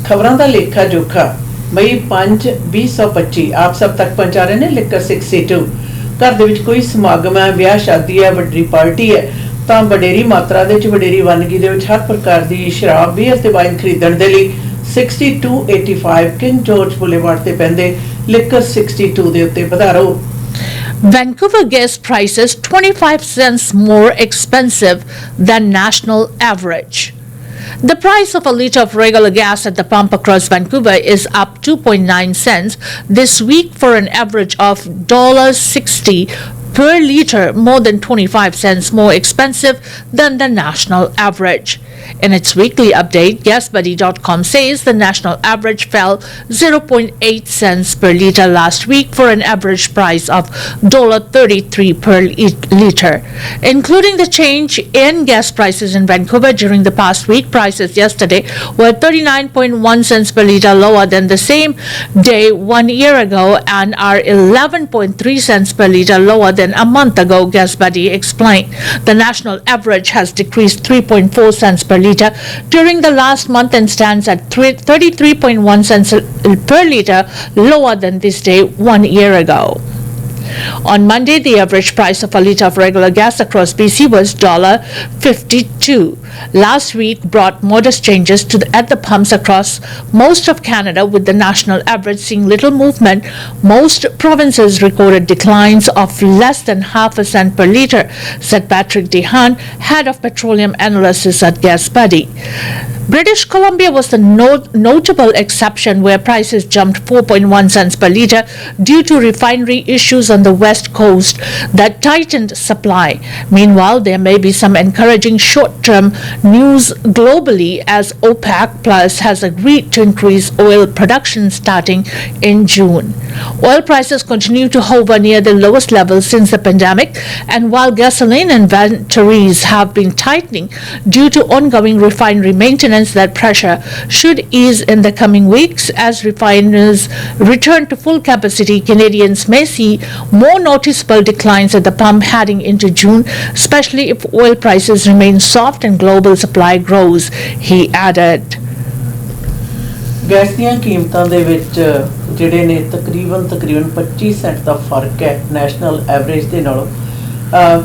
खबरां दा लेखा जोखा मई 5 2025 आप सब तक पहुंचा रहे हैं। लिकर 62 घर दे विच कोई समागम है, ब्याह शादी है, वड्डी पार्टी है तां वडेरी मात्रा दे विच वडेरी वनगी दे विच हर प्रकार दी शराब बीयर ते वाइन खरीदण दे लई 6285 किंग जॉर्ज बुलेवार्ड ते पैंदे लिकर 62 दे उत्ते पधारो। Vancouver gas prices 25 cents more expensive than national average. The price of a litre of regular gas at the pump across Vancouver is up 2.9 cents this week for an average of $1.60 per litre, more than 25 cents more expensive than the national average. In its weekly update, GasBuddy.com says the national average fell 0.8 cents per litre last week for an average price of $1.33 per litre. Including the change in gas prices in Vancouver during the past week, prices yesterday were 39.1 cents per litre lower than the same day 1 year ago and are 11.3 cents per litre lower than a month ago, GasBuddy explained. The national average has decreased 3.4 cents per litre during the last month and stands at 33.1 cents per litre lower than this day 1 year ago. On Monday, the average price of a litre of regular gas across BC was $1.52. Last week brought modest changes at the pumps across most of Canada, with the national average seeing little movement. Most provinces recorded declines of less than half a cent per litre, said Patrick Dehan, head of petroleum analysis at GasBuddy. British Columbia was the notable exception, where prices jumped 4.1 cents per litre due to refinery issues on the west coast that tightened supply. Meanwhile, there may be some encouraging short-term news globally as OPEC Plus has agreed to increase oil production starting in June. Oil prices continue to hover near the lowest level since the pandemic, and while gasoline inventories have been tightening due to ongoing refinery maintenance, that pressure should ease in the coming weeks as refiners return to full capacity. Canadians may see more noticeable declines at the pump heading into June, especially if oil prices remain soft and global supply grows, he added. Gas ਦੀਆਂ ਕੀਮਤਾਂ ਦੇ ਵਿੱਚ ਜਿਹੜੇ ਨੇ ਤਕਰੀਬਨ 25 Saint ਦਾ ਫਰਕ ਹੈ national average ਦੇ ਨਾਲੋਂ।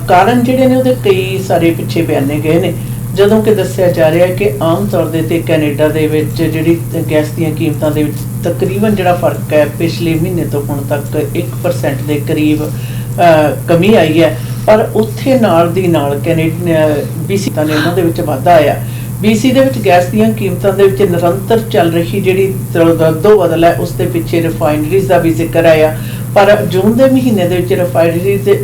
ਕਾਰਨ ਜਿਹੜੇ ਨੇ ਉਹਦੇ ਕਈ ਸਾਰੇ ਪਿੱਛੇ ਬਿਆਨੇ ਗਏ ਨੇ, ਜਦੋਂ ਕਿ ਦੱਸਿਆ ਜਾ ਰਿਹਾ ਹੈ ਕਿ ਆਮ ਤੌਰ ਦੇ ਤੇ ਕੈਨੇਡਾ ਦੇ ਵਿੱਚ ਜਿਹੜੀ ਗੈਸ ਦੀਆਂ ਕੀਮਤਾਂ ਦੇ ਵਿੱਚ ਤਕਰੀਬਨ ਜਿਹੜਾ ਫਰਕ ਹੈ ਪਿਛਲੇ ਮਹੀਨੇ ਤੋਂ ਹੁਣ ਤੱਕ 1% ਦੇ ਕਰੀਬ ਕਮੀ ਆਈ ਹੈ, ਪਰ ਉੱਥੇ ਨਾਲ ਦੀ ਨਾਲ BC ਨੇ ਉਹਨਾਂ ਦੇ ਵਿੱਚ ਵਾਧਾ ਆਇਆ। BC ਦੇ ਵਿੱਚ ਗੈਸ ਦੀਆਂ ਕੀਮਤਾਂ ਦੇ ਵਿੱਚ ਨਿਰੰਤਰ ਚੱਲ ਰਹੀ ਜਿਹੜੀ ਰੱਦੋ ਬਦਲ ਹੈ ਉਸ ਦੇ ਪਿੱਛੇ ਰਿਫਾਈਨਰੀਜ਼ ਦਾ ਵੀ ਜ਼ਿਕਰ ਆਇਆ, ਪਰ ਜੂਨ ਦੇ ਮਹੀਨੇ ਦੇ ਵਿੱਚ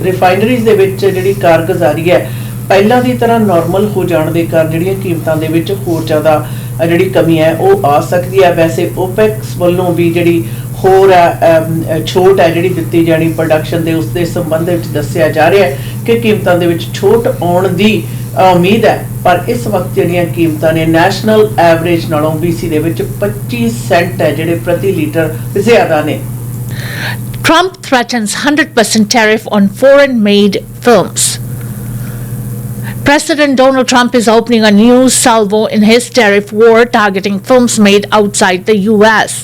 ਰਿਫਾਈਨਰੀਜ਼ ਦੇ ਵਿੱਚ ਜਿਹੜੀ ਕਾਰਗੁਜ਼ਾਰੀ ਹੈ ਪਹਿਲਾਂ ਦੀ ਤਰ੍ਹਾਂ ਨਾਰਮਲ ਹੋ ਜਾਣ ਦੇ ਕਾਰਨ ਜਿਹੜੀਆਂ ਕੀਮਤਾਂ ਦੇ ਵਿੱਚ ਹੋਰ ਜ਼ਿਆਦਾ ਜਿਹੜੀ ਕਮੀ ਹੈ ਉਹ ਆ ਸਕਦੀ ਹੈ। ਵੈਸੇ OPEC ਵੱਲੋਂ ਵੀ ਜਿਹੜੀ ਹੋਰ ਛੋਟ ਹੈ ਜਿਹੜੀ ਦਿੱਤੀ ਜਾਣੀ ਪ੍ਰੋਡਕਸ਼ਨ ਦੇ ਉਸ ਦੇ ਸੰਬੰਧ ਵਿੱਚ ਦੱਸਿਆ ਜਾ ਰਿਹਾ ਹੈ ਕਿ ਕੀਮਤਾਂ ਦੇ ਵਿੱਚ ਛੋਟ ਆਉਣ ਦੀ ਉਮੀਦ ਹੈ, ਪਰ ਇਸ ਵਕਤ ਜਿਹੜੀਆਂ ਕੀਮਤਾਂ ਨੇ ਨੈਸ਼ਨਲ ਐਵਰੇਜ ਨਾਲੋਂ BC ਦੇ ਵਿੱਚ 25 ਸੈਂਟ ਹੈ ਜਿਹੜੇ ਪ੍ਰਤੀ ਲੀਟਰ ਜ਼ਿਆਦਾ ਨੇ। Trump threatens 100% tariff on foreign-made films. President Donald Trump is opening a new salvo in his tariff war targeting films made outside the U.S.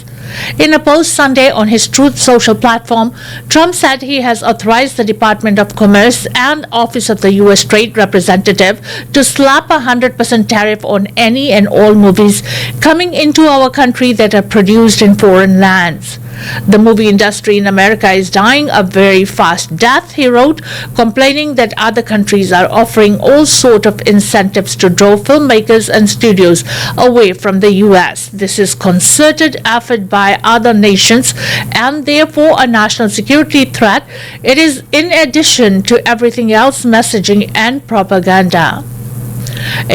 In a post Sunday on his Truth Social platform, Trump said he has authorized the Department of Commerce and Office of the U.S. Trade Representative to slap a 100% tariff on any and all movies coming into our country that are produced in foreign lands. The movie industry in America is dying a very fast death, he wrote, complaining that other countries are offering all sorts of incentives to draw filmmakers and studios away from the U.S. This is concerted effort by other nations and therefore a national security threat. It is in addition to everything else messaging and propaganda.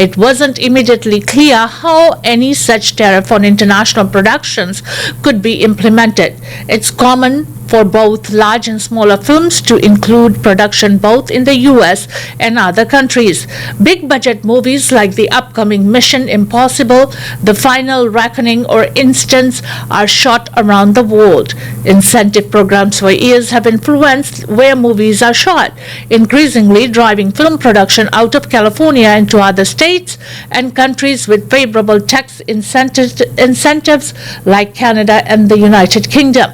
It wasn't immediately clear how any such tariff on international productions could be implemented. It's common for both large and smaller films to include production both in the US and other countries. Big budget movies like the upcoming Mission Impossible, The Final Reckoning, or Instance are shot around the world. Incentive programs for years have influenced where movies are shot, increasingly driving film production out of California into other states and countries with favorable tax incentives like Canada and the United Kingdom.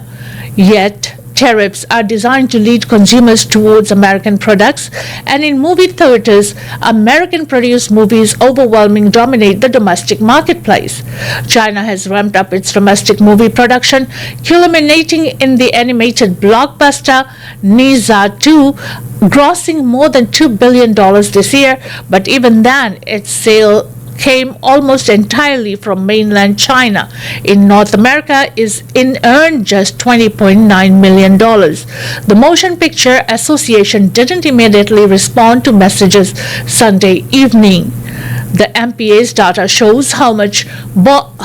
Yet, tariffs are designed to lead consumers towards American products, and in movie theaters, American-produced movies overwhelmingly dominate the domestic marketplace. China has ramped up its domestic movie production, culminating in the animated blockbuster Ne Zha 2, grossing more than $2 billion this year, but even then, its sale came almost entirely from mainland China. In North America, it earned just $20.9 million. The Motion Picture Association didn't immediately respond to messages Sunday evening. The MPA's data shows how much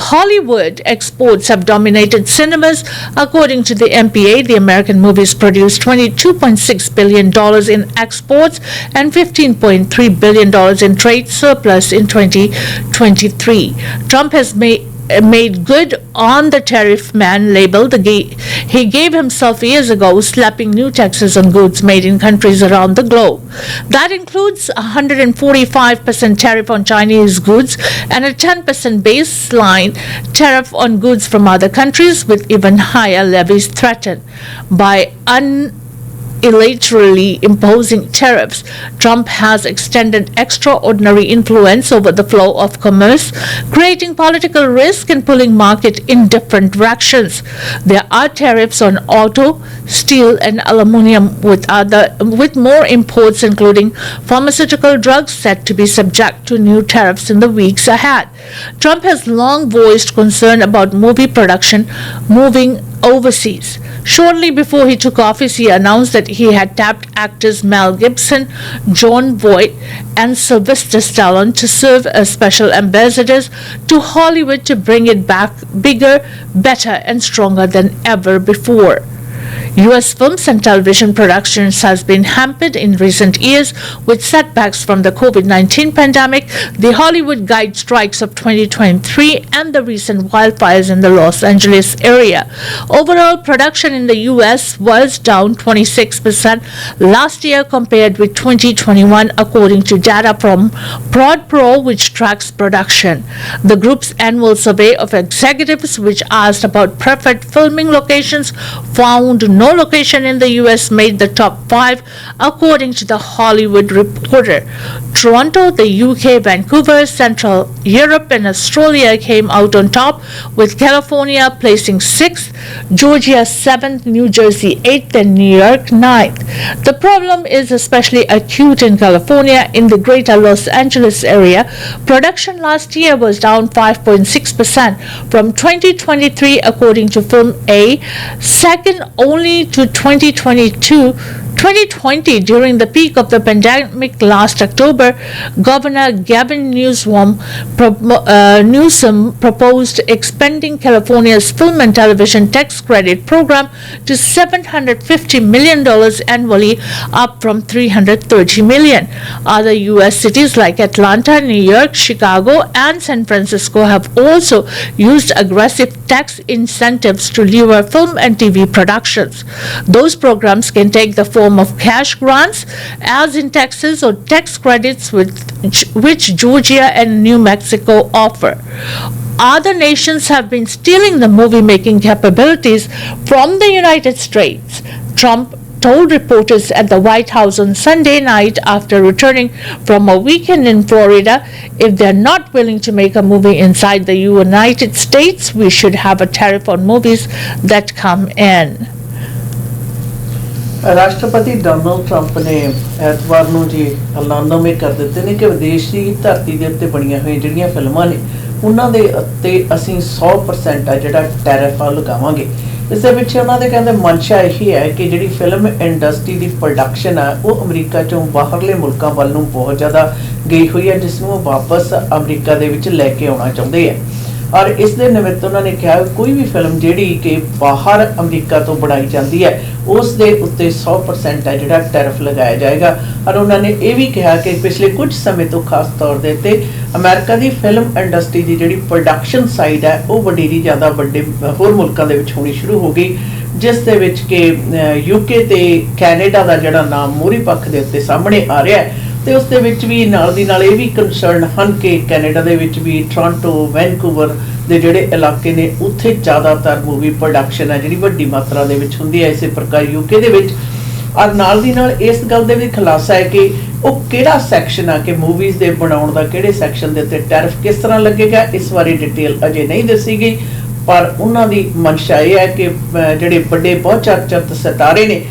Hollywood exports have dominated cinemas. According to the MPA, the American movies produced $22.6 billion in exports and $15.3 billion in trade surplus in 2023. Trump has made good on the tariff man label he gave himself years ago, slapping new taxes on goods made in countries around the globe. That includes a 145% tariff on Chinese goods and a 10% baseline tariff on goods from other countries, with even higher levies threatened. By unilaterally imposing tariffs, Trump has extended extraordinary influence over the flow of commerce, creating political risk and pulling market in different directions. There are tariffs on auto, steel, and aluminum, with more imports, including pharmaceutical drugs, set to be subject to new tariffs in the weeks ahead. Trump has long voiced concern about movie production moving overseas. Shortly before he took office, he announced that he had tapped actors Mel Gibson, Jon Voight, and Sylvester Stallone to serve as special ambassadors to Hollywood to bring it back bigger, better, and stronger than ever before. U.S. films and television productions has been hampered in recent years with setbacks from the COVID-19 pandemic, the Hollywood guide strikes of 2023, and the recent wildfires in the Los Angeles area. Overall production in the U.S. was down 26% last year compared with 2021, according to data from ProdPro, which tracks production. The group's annual survey of executives, which asked about preferred filming locations, found no location in the US made the top 5, according to the Hollywood Reporter. Toronto, the UK, Vancouver, Central Europe, and Australia came out on top, with California placing 6th, Georgia 7th, New Jersey 8th, and New York 9th. The problem is especially acute in California. In the greater Los Angeles area, production last year was down 5.6% from 2023, according to Film A, second only to 2020 during the peak of the pandemic last October. Governor Gavin Newsom proposed expanding California's film and television tax credit program to $750 million annually, up from $330 million. Other U.S. cities like Atlanta, New York, Chicago, and San Francisco have also used aggressive tax incentives to lure film and TV productions. Those programs can take the form of cash grants, as in Texas, or tax credits, which Georgia and New Mexico offer. Other nations have been stealing the movie-making capabilities from the United States. Trump told reporters at the White House on Sunday night after returning from a weekend in Florida, if they're not willing to make a movie inside the United States, we should have a tariff on movies that come in. ਰਾਸ਼ਟਰਪਤੀ Donald Trump ਨੇ ਐਤਵਾਰ ਨੂੰ ਜੀ ਐਲਾਨਨਾਮੇ ਕਰ ਦਿੱਤੇ ਨੇ ਕਿ ਵਿਦੇਸ਼ੀ ਧਰਤੀ ਦੇ ਉੱਤੇ ਬਣੀਆਂ ਹੋਈਆਂ ਜਿਹੜੀਆਂ ਫਿਲਮਾਂ ਨੇ ਉਹਨਾਂ ਦੇ ਉੱਤੇ ਅਸੀਂ 100% ਆ ਜਿਹੜਾ ਟੈਰਿਫ ਆ ਲਗਾਵਾਂਗੇ। ਇਸ ਦੇ ਪਿੱਛੇ ਉਹਨਾਂ ਦੇ ਕਹਿੰਦੇ ਮਨਸ਼ਾ ਇਹੀ ਹੈ ਕਿ ਜਿਹੜੀ ਫਿਲਮ ਇੰਡਸਟਰੀ ਦੀ ਪ੍ਰੋਡਕਸ਼ਨ ਆ ਉਹ ਅਮਰੀਕਾ ਚੋਂ ਬਾਹਰਲੇ ਮੁਲਕਾਂ ਵੱਲ ਨੂੰ ਬਹੁਤ ਜ਼ਿਆਦਾ ਗਈ ਹੋਈ ਹੈ, ਜਿਸ ਨੂੰ ਉਹ ਵਾਪਸ ਅਮਰੀਕਾ ਦੇ ਵਿੱਚ ਲੈ ਕੇ ਆਉਣਾ ਚਾਹੁੰਦੇ ਆ। और इस दे निमित्त उन्होंने कहा कोई भी फिल्म जिहड़ी कि बाहर अमरीका तो बनाई जाती है उस दे उत्ते 100% है जिहड़ा टैरिफ लगाया जाएगा। और उन्होंने ये भी कहा कि पिछले कुछ समय तो खास तौर दे ते अमेरिका की फिल्म इंडस्ट्री की जिहड़ी प्रोडक्शन साइड है वो वडेरी ज़्यादा वड्डे होर मुल्कां दे विच होनी शुरू हो गई, जिस दे विच कि यूके ते कैनेडा का जिहड़ा नाम मोहरी पक्ष के उत्ते सामने आ रहा है। ਤੇ ਉਸ ਦੇ ਵਿੱਚ ਵੀ ਨਾਲ ਦੀ ਨਾਲ ਇਹ ਵੀ ਕੰਸਰਨ ਹਨ ਕਿ ਕੈਨੇਡਾ ਦੇ ਵਿੱਚ ਵੀ ਟੋਰਾਂਟੋ ਵੈਨਕੂਵਰ ਦੇ ਜਿਹੜੇ ਇਲਾਕੇ ਨੇ ਉੱਥੇ ਜ਼ਿਆਦਾਤਰ ਮੂਵੀ ਪ੍ਰੋਡਕਸ਼ਨ ਹੈ ਜਿਹੜੀ ਵੱਡੀ ਮਾਤਰਾ ਦੇ ਵਿੱਚ ਹੁੰਦੀ ਹੈ। ਇਸੇ ਪ੍ਰਕਾਰ ਯੂਕੇ ਦੇ ਵਿੱਚ ਔਰ ਨਾਲ ਦੀ ਨਾਲ ਇਸ ਗੱਲ ਦੇ ਵੀ ਖੁਲਾਸਾ ਹੈ ਕਿ ਉਹ ਕਿਹੜਾ ਸੈਕਸ਼ਨ ਆ ਕਿ ਮੂਵੀਜ਼ ਦੇ ਬਣਾਉਣ ਦਾ ਕਿਹੜੇ ਸੈਕਸ਼ਨ ਦੇ ਉੱਤੇ ਟੈਰਿਫ ਕਿਸ ਤਰ੍ਹਾਂ ਲੱਗੇਗਾ ਇਸ ਬਾਰੇ ਡਿਟੇਲ ਅਜੇ ਨਹੀਂ ਦੱਸੀ ਗਈ। ਪਰ ਉਹਨਾਂ ਦੀ ਮਨਸ਼ਾ ਇਹ ਹੈ ਕਿ ਜਿਹੜੇ ਵੱਡੇ ਬਹੁਤ ਚਰਚਿਤ ਸਿਤਾਰੇ ਨੇ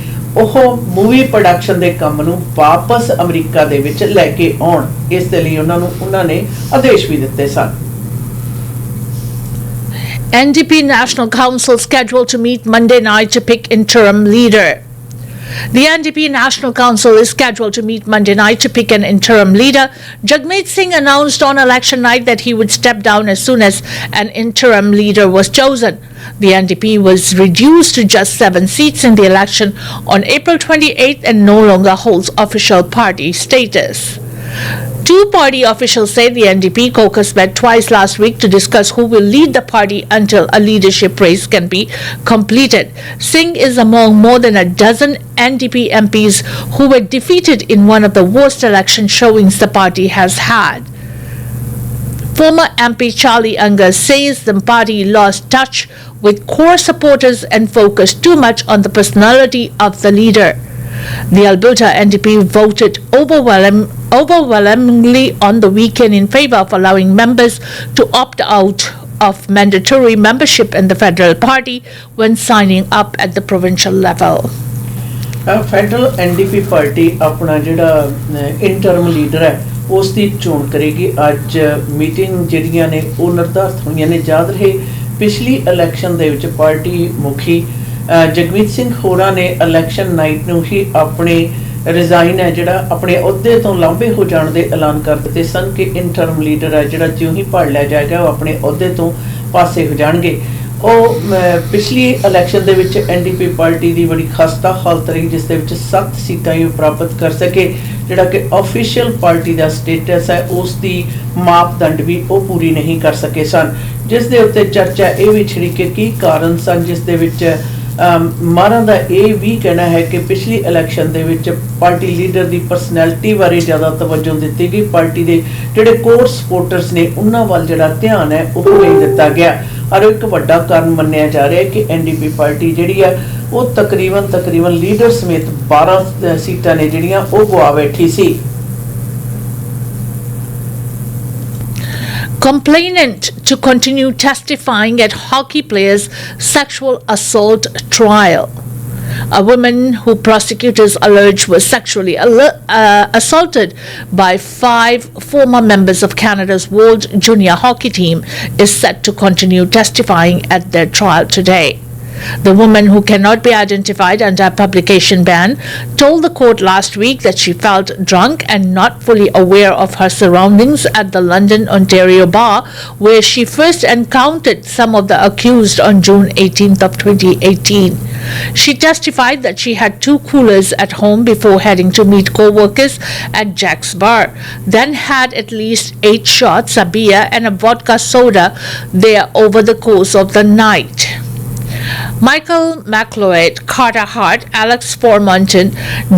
ਉਹ मूवी प्रोडक्शन के काम नूं वापस अमरीका दे विच लैके आउण, इस दे लई उन्हां ने आदेश भी दिते सन। NDP National Council scheduled to meet Monday night to pick interim leader. The NDP National Council is scheduled to meet Monday night to pick an interim leader. Jagmeet Singh announced on election night that he would step down as soon as an interim leader was chosen. The NDP was reduced to just 7 seats in the election on April 28th and no longer holds official party status. Two party officials say the NDP caucus met twice last week to discuss who will lead the party until a leadership race can be completed. Singh is among more than a dozen NDP MPs who were defeated in one of the worst election showings the party has had. Former MP Charlie Unger says the party lost touch with core supporters and focused too much on the personality of the leader. The Alberta NDP voted overwhelmingly on the weekend in favor of allowing members to opt out of mandatory membership in the federal party when signing up at the provincial level. Federal NDP party अपना जिहड़ा interim leader है उस दी चोण करेगी। अज meeting जिहड़ियां ने वो निर्धारित होईयां ने। याद रहे पिछली इलैक्शन दे विच पार्टी मुखी जगमीत सिंह होरां ने इलैक्शन नाइट नूं ही अपने रिजाइन है जिहड़ा अपने अहुदे तो लांभे हो जाण दे ऐलान कर दिते सन कि इंटरम लीडर है जिहड़ा जिउं ही पढ़ लिया जाएगा वो अपने अहुदे तो पासे हो जाणगे। पिछली इलैक्शन दे विच NDP पार्टी की बड़ी खस्ता हालत रही जिस दे विच 7 सीटां ही प्राप्त कर सके। जिहड़ा कि ऑफिशियल पार्टी का स्टेटस है उसकी मापदंड भी वो पूरी नहीं कर सके सन, जिस दे उत्ते चर्चा ये भी छिड़ी कि की कारण सन, जिस दे विच मारा का यह भी कहना है कि पिछली इलैक्शन दे विच पार्टी लीडर की परसनैलिटी बारे ज़्यादा तवज्जो दी गई। पार्टी के जिहड़े कोर सपोर्टर्स ने उन्हां वल जिहड़ा ध्यान है वो नहीं दिता गया। और एक वड्डा कारण मन्निया जा रहा है कि NDP पार्टी जिहड़ी है वो तकरीबन लीडर समेत 12 सीटां ने जिहड़ियां वो गवा बैठी सी। Complainant to continue testifying at hockey player's sexual assault trial. A woman who prosecutors allege was sexually assaulted by 5 former members of Canada's World Junior Hockey team is set to continue testifying at their trial today. The woman, who cannot be identified under a publication ban, told the court last week that she felt drunk and not fully aware of her surroundings at the London, Ontario bar, where she first encountered some of the accused on June 18th of 2018. She testified that she had 2 coolers at home before heading to meet co-workers at Jack's bar, then had at least 8 shots, a beer and a vodka soda there over the course of the night. Michael McLeod, Carter Hart, Alex Formonton,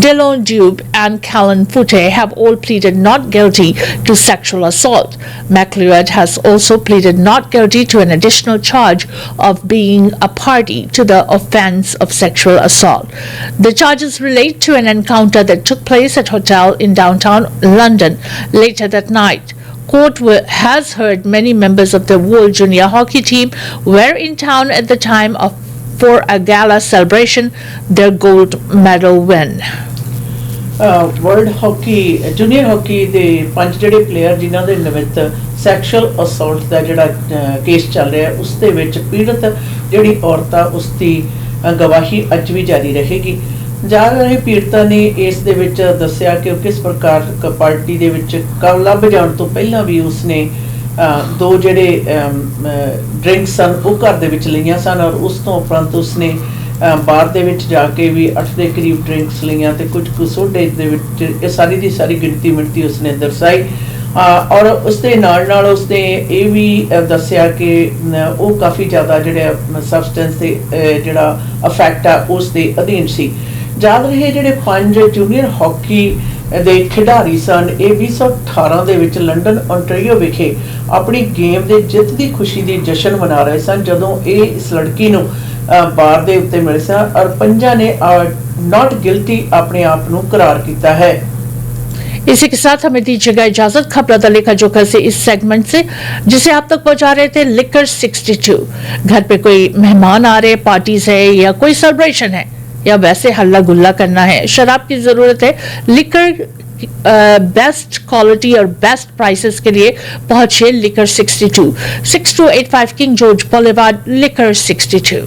Dylan Dube and Callan Foote have all pleaded not guilty to sexual assault. McLeod has also pleaded not guilty to an additional charge of being a party to the offense of sexual assault. The charges relate to an encounter that took place at a hotel in downtown London later that night. Court has heard many members of the World Junior Hockey team were in town at the time for a gala celebration their gold medal win. World hockey junior hockey के 5 ਜਿਹੜੇ player जिन्हां ਦੇ ਨਿਮਿਤ sexual assault ਦਾ ਜਿਹੜਾ case ਚੱਲ ਰਿਹਾ ਉਸ ਦੇ ਵਿੱਚ ਪੀੜਤ ਜਿਹੜੀ ਔਰਤ ਆ ਉਸ ਦੀ ਗਵਾਹੀ ਅੱਜ ਵੀ ਜਾਰੀ ਰਹੇਗੀ। ਜਾ ਰਹੇ ਪੀੜਤਾ ਨੇ ਇਸ ਦੇ ਵਿੱਚ ਦੱਸਿਆ ਕਿ ਕਿਸ ਪ੍ਰਕਾਰ ਪਾਰਟੀ ਦੇ ਵਿੱਚ ਲੱਭ ਜਾਣ ਤੋਂ ਪਹਿਲਾਂ ਵੀ ਉਸਨੇ ਦੋ ਜਿਹੜੇ ਡਰਿੰਕਸ ਸਨ ਉਹ ਘਰ ਦੇ ਵਿੱਚ ਲਈਆਂ ਸਨ, ਔਰ ਉਸ ਤੋਂ ਉਪਰੰਤ ਉਸਨੇ ਬਾਰ ਦੇ ਵਿੱਚ ਜਾ ਕੇ ਵੀ 8 ਦੇ ਕਰੀਬ ਡਰਿੰਕਸ ਲਈਆਂ ਤੇ ਕੁਝ ਕੁ ਸੋਡੇ ਦੇ ਵਿੱਚ, ਇਹ ਸਾਰੀ ਦੀ ਸਾਰੀ ਗਿਣਤੀ ਮਿਣਤੀ ਉਸਨੇ ਦਰਸਾਈ। ਔਰ ਉਸਦੇ ਨਾਲ ਉਸਨੇ ਇਹ ਵੀ ਦੱਸਿਆ ਕਿ ਉਹ ਕਾਫੀ ਜ਼ਿਆਦਾ ਜਿਹੜੇ ਸਬਸਟੈਂਸ ਦੇ ਜਿਹੜਾ ਇਫੈਕਟ ਆ ਉਸ ਦੇ ਅਧੀਨ ਸੀ। ਯਾਦ ਰਹੇ ਜਿਹੜੇ 5 ਜੂਨੀਅਰ ਹਾਕੀ ਦੇ ਖਿਡਾਰੀ ਸਨ, ਇਹ 2018 ਦੇ ਵਿੱਚ ਲੰਡਨ ontario ਵਿਖੇ ਆਪਣੀ ਗੇਮ ਦੇ ਜਿੱਤ ਦੀ ਖੁਸ਼ੀ ਦੀ ਜਸ਼ਨ ਮਨਾ ਰਹੇ ਸਨ, ਜਦੋਂ ਇਹ ਇਸ ਲੜਕੀ ਨੂੰ ਬਾਰ ਦੇ ਉੱਤੇ ਮਿਲੇ ਸਨ ਔਰ 5 ਨੇ नॉट गिल्टी अपने आप को करार किया है। इसी के साथ हमें दीजिएगा इजाजत। खबरों दा लेखा जोखा से इस सेगमेंट से, जिसे आप तक पहुंचा रहे थे लिकर 62। घर पे कोई मेहमान आ रहे, पार्टीज है या कोई सेलिब्रेशन है या वैसे हल्ला गुल्ला करना है, शराब की जरूरत है, लिकर बेस्ट क्वालिटी और बेस्ट प्राइसेस के लिए पहुंचे liquor 62, 6285 king George boulevard, liquor 62।